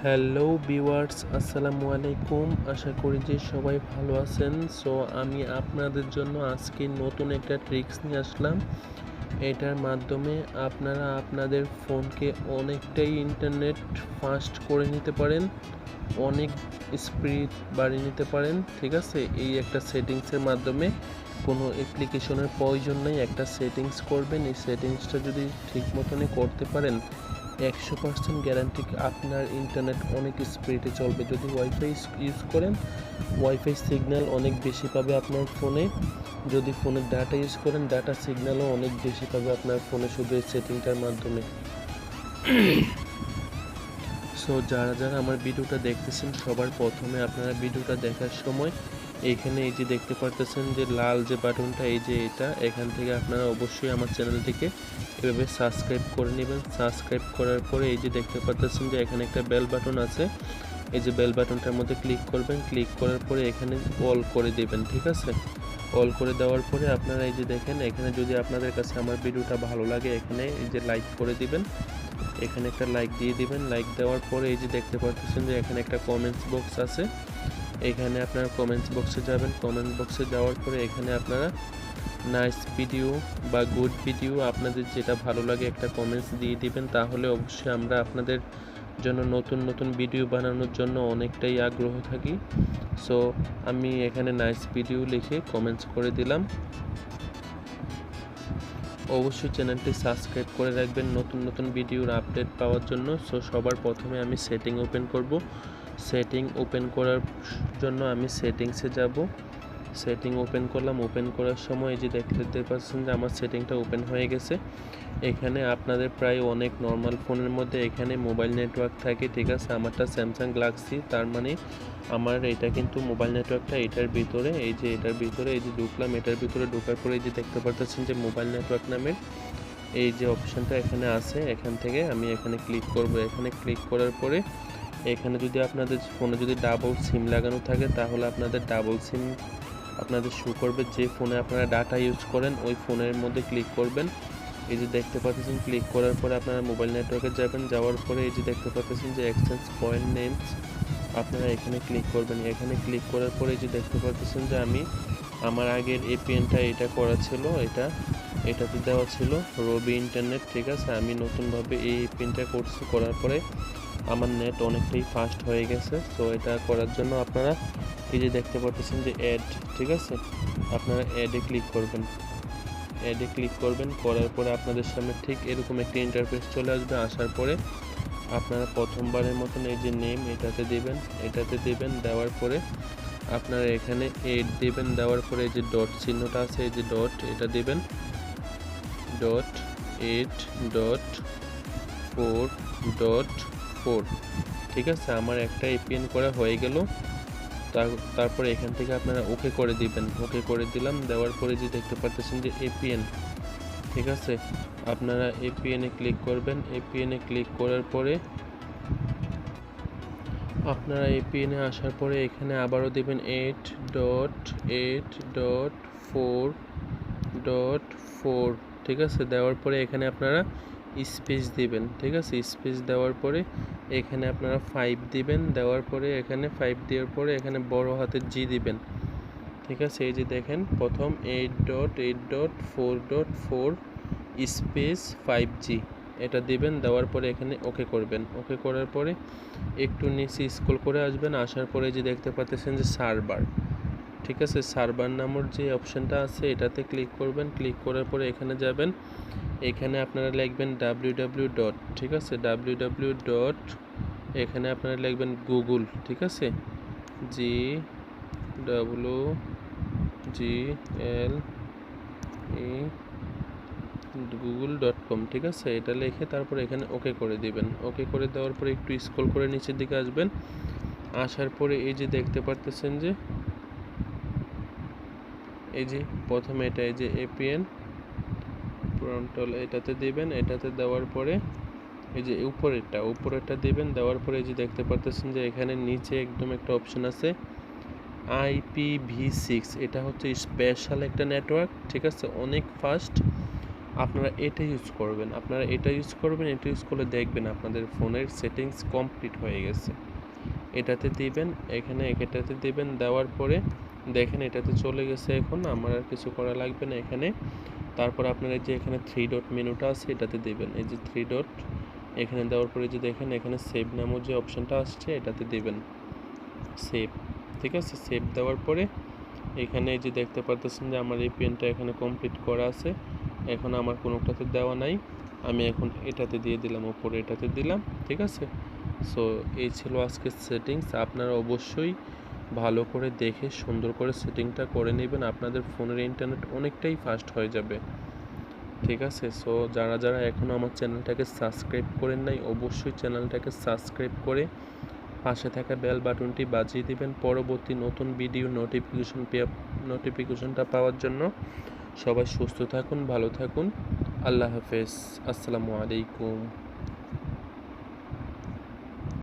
Hello viewers, আসসালামু আলাইকুম। আশা করি যে সবাই ভালো আছেন। সো আমি আপনাদের জন্য আজকে নতুন একটা ট্রিক্স নিয়ে আসলাম। এটার মাধ্যমে আপনারা আপনাদের ফোনকে অনেকটাই ইন্টারনেট ফাস্ট করে নিতে পারেন, অনেক স্পিড বাড়িয়ে নিতে পারেন। ঠিক আছে, এই একটা সেটিংসের মাধ্যমে কোনো অ্যাপ্লিকেশনের প্রয়োজন নেই, একটা সেটিংস করবেন। এই সেটিংসটা যদি ঠিক মতনই করতে পারেন 100% গ্যারান্টি আপনার ইন্টারনেট অনেক স্পিডে চলবে। যদি ওয়াইফাই ইউজ করেন, ওয়াইফাই সিগন্যাল অনেক বেশি পাবে আপনার ফোনে। যদি ফোনের ডাটা ইউজ করেন, ডাটা সিগন্যালও অনেক বেশি পাবে আপনার ফোনে, শুধু এই সেটিংটার মাধ্যমে। সো যারা আমার ভিডিওটা দেখতেছেন, সবার প্রথমে আপনারা ভিডিওটা দেখার সময় এইখানে এই যে দেখতে পারতেছেন যে লাল যে বাটনটা, এই যে এটা, এখান থেকে আপনারা অবশ্যই আমার চ্যানেলটিকে এভাবে সাবস্ক্রাইব করে নেবেন। সাবস্ক্রাইব করার পরে এই যে দেখতে পারতেছেন যে এখানে একটা বেল বাটন আছে, এই যে বেল বাটনটার মধ্যে ক্লিক করবেন। ক্লিক করার পরে এখানে অল করে দেবেন। ঠিক আছে, অল করে দেওয়ার পরে আপনারা এই যে দেখেন, এখানে যদি আপনাদের কাছে আমার ভিডিওটা ভালো লাগে, এখানে এই যে লাইক করে দিবেন, এখানে একটা লাইক দিয়ে দিবেন। লাইক দেওয়ার পরে এই যে দেখতে পাচ্ছেন যে এখানে একটা কমেন্টস বক্স আছে, এখানে আপনারা কমেন্টস বক্সে যাবেন। কমেন্ট বক্সে যাওয়ার পরে এখানে আপনারা নাইস ভিডিও বা গুড ভিডিও, আপনাদের যেটা ভালো লাগে একটা কমেন্টস দিয়ে দিবেন। তাহলে অবশ্যই আমরা আপনাদের জন্য নতুন নতুন ভিডিও বানানোর জন্য অনেকটাই আগ্রহ থাকি। সো আমি এখানে নাইস ভিডিও লিখে কমেন্টস করে দিলাম। অবশ্যই চ্যানেলটি সাবস্ক্রাইব করে রাখবেন নতুন নতুন ভিডিওর আপডেট পাওয়ার জন্য। সো সবার প্রথমে আমি সেটিং ওপেন করব। সেটিং ওপেন করার জন্য আমি সেটিংসে যাব। সেটিং ওপেন করলাম। ওপেন করার সময় এই যে দেখতে পাচ্ছেন যে আমার সেটিংটা ওপেন হয়ে গেছে। এখানে আপনাদের প্রায় অনেক নর্মাল ফোনের মধ্যে এখানে মোবাইল নেটওয়ার্ক থাকে। ঠিক আছে, আমারটা স্যামসাং গ্যালাক্সি, তার মানে আমার এটা কিন্তু মোবাইল নেটওয়ার্কটা এটার ভিতরে, এই যে এটার ভিতরে এই যে ঢুকলাম। এটার ভিতরে ঢোকার পরে এই যে দেখতে পাচ্ছেন যে মোবাইল নেটওয়ার্ক নামের এই যে অপশানটা এখানে আছে, এখান থেকে আমি এখানে ক্লিক করব। এখানে ক্লিক করার পরে এখানে যদি আপনাদের ফোনে যদি ডাবল সিম লাগানো থাকে, তাহলে আপনাদের ডাবল সিম আপনাদের শো করবে। যে ফোনে আপনারা ডাটা ইউজ করেন ওই ফোনের মধ্যে ক্লিক করবেন। এই যে দেখতে পাচ্ছেন, ক্লিক করার পরে আপনারা মোবাইল নেটওয়ার্কে যাবেন। যাওয়ার পরে এই যে দেখতে পাচ্ছেন যে এক্সচেঞ্জ পয়েন্ট নেমস, আপনারা এখানে ক্লিক করবেন। এখানে ক্লিক করার পরে এই যে দেখতে পাচ্ছেন যে আমি আমার আগের এপিএনটা এটা করা ছিল, এটাতে দেওয়া ছিল রবি ইন্টারনেট। ঠিক আছে, আমি নতুনভাবে এই এপিএনটা করছি, করার পরে আমার নেট অনেকটাই ফাস্ট হয়ে গেছে। তো এটা করার জন্য আপনারা এই যে দেখতে পাচ্ছেন যে অ্যাড, ঠিক আছে, আপনারা অ্যাডে ক্লিক করবেন। অ্যাডে ক্লিক করবেন, করার পরে আপনাদের সামনে ঠিক এরকম একটি ইন্টারফেস চলে আসবে। আসার পরে আপনারা প্রথমবারের মতন এই যে নেম এটাতে দেবেন। দেওয়ার পরে আপনারা এখানে এড দেবেন। দেওয়ার পরে এই যে ডট চিহ্নটা আছে, এই যে ডট, এটা দেবেন। ডট 8.4.4, ঠিক আছে, আমার একটা এপিএন করা হয়ে গেল। তারপরে এখান থেকে আপনারা ওকে করে দিবেন। ওকে করে দিলাম। দেওয়ার পরে যে দেখতে পাচ্ছেন যে এপিএন, ঠিক আছে, আপনারা এপিএনে ক্লিক করবেন। এপিএনে ক্লিক করার পরে আপনারা এপিএনে আসার পরে এখানে আবারও দেবেন 8.8.4.4, ঠিক আছে। দেওয়ার পরে এখানে আপনারা স্পেস দিবেন। ঠিক আছে, স্পেস দেওয়ার পরে এখানে আপনারা 5 দিবেন। দেওয়ার পরে এখানে 5 দেওয়ার পরে এখানে বড় হাতের জি দিবেন। ঠিক আছে, এই যে দেখেন প্রথম 8.8.4.4 স্পেস 5G এটা দিবেন। দেওয়ার পরে এখানে ওকে করবেন। ওকে করার পরে একটু নিচে স্ক্রল করে আসবেন। আসার পরে যে দেখতে পাচ্ছেন যে সার্ভার, ঠিক আছে, সার্ভার নামের যে অপশানটা আছে এটাতে ক্লিক করবেন। ক্লিক করার পরে এখানে যাবেন। এখানে আপনারা লিখবেন www ডট, ঠিক আছে, www ডট, এখানে আপনারা লিখবেন গুগল, ঠিক আছে, GWGLE google.com, ঠিক আছে, এটা লিখে তারপরে এখানে ওকে করে দিবেন। ওকে করে দেওয়ার পরে একটু স্ক্রল করে নিচের দিকে আসবেন। আসার পরে এই যে দেখতে পারতেছেন যে এই যে প্রথমে এটা এই যে এপিএন প্রন্টল এটাতে দিবেন। এটাতে দেওয়ার পরে এই যে উপরেরটা দিবেন। দেওয়ার পরে এই যে দেখতে পারতেছেন যে এখানে নিচে একদম একটা অপশন আছে IPv6, এটা হচ্ছে স্পেশাল একটা নেটওয়ার্ক, ঠিক আছে, অনেক ফাস্ট। আপনারা এটা ইউজ করবেন, এটা ইউজ করলে দেখবেন আপনাদের ফোনের সেটিংস কমপ্লিট হয়ে গেছে। এটাতে দিবেন, এটাতে দিবেন, দেওয়ার পরে দেখেন এটাতে চলে গেছে। এখন আমার আর কিছু করা লাগবে না এখানে। তারপর আপনার এই যে এখানে 3 ডট মেনুটা আছে এটাতে দিবেন, এই যে 3 ডট এখানে দেওয়ার পরে যে দেখেন এখানে সেভ নামক যে অপশনটা আসছে এটাতে দিবেন, সেভ। ঠিক আছে, সেভ দেওয়ার পরে এখানে এই যে দেখতে পারতেছেন যে আমার এই পেনটা এখানে কমপ্লিট করা আছে। এখন আমার কোনোটাতে দেওয়া নাই, আমি এখন এটাতে দিয়ে দিলাম, ওপরে এটাতে দিলাম। ঠিক আছে, সো এই ছিল আজকের সেটিংস। আপনারা অবশ্যই ভালো করে দেখে সুন্দর করে সেটিংটা করে নেবেন, আপনাদের ফোনের ইন্টারনেট অনেকটাই ফাস্ট হয়ে যাবে। ঠিক আছে, সো যারা এখনও আমার চ্যানেলটাকে সাবস্ক্রাইব করেন নাই, অবশ্যই চ্যানেলটাকে সাবস্ক্রাইব করে পাশে থাকা বেল বাটনটি বাজিয়ে দিবেন পরবর্তী নতুন ভিডিও নোটিফিকেশনটা পাওয়ার জন্য। সবাই সুস্থ থাকুন, ভালো থাকুন, আল্লাহ হাফেজ, আসসালামু আলাইকুম।